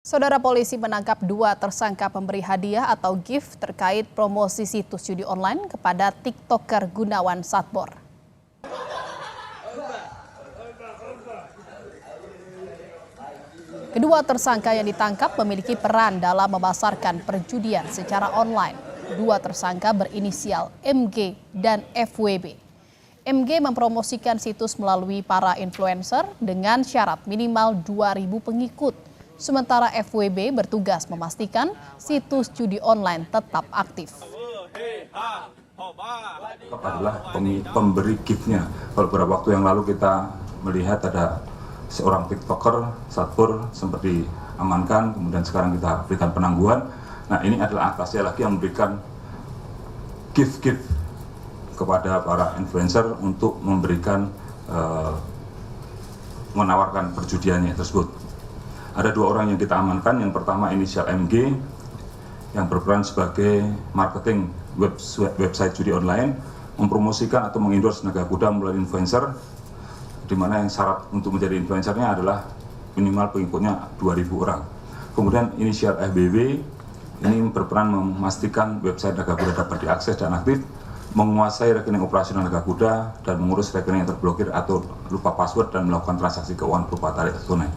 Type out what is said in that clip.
Saudara polisi menangkap 2 tersangka pemberi hadiah atau gift terkait promosi situs judi online kepada TikToker Gunawan Satbor. Kedua tersangka yang ditangkap memiliki peran dalam memasarkan perjudian secara online. 2 tersangka berinisial MG dan FWB. MG mempromosikan situs melalui para influencer dengan syarat minimal 2.000 pengikut. Sementara FWB bertugas memastikan situs judi online tetap aktif. Adalah pemberi giftnya. Kalau beberapa waktu yang lalu kita melihat ada seorang TikToker Satbor sempat diamankan, kemudian sekarang kita berikan penangguhan. Nah, ini adalah atasnya lagi yang memberikan gift kepada para influencer untuk memberikan menawarkan perjudiannya tersebut. Ada 2 orang yang kita amankan. Yang pertama inisial MG yang berperan sebagai marketing website judi online, mempromosikan atau mengendorse Naga Kuda melalui influencer, di mana yang syarat untuk menjadi influencernya adalah minimal pengikutnya 2.000 orang. Kemudian inisial FBW ini berperan memastikan website Naga Kuda dapat diakses dan aktif, menguasai rekening operasional Naga Kuda dan mengurus rekening yang terblokir atau lupa password dan melakukan transaksi keuangan berupa tarik tunai.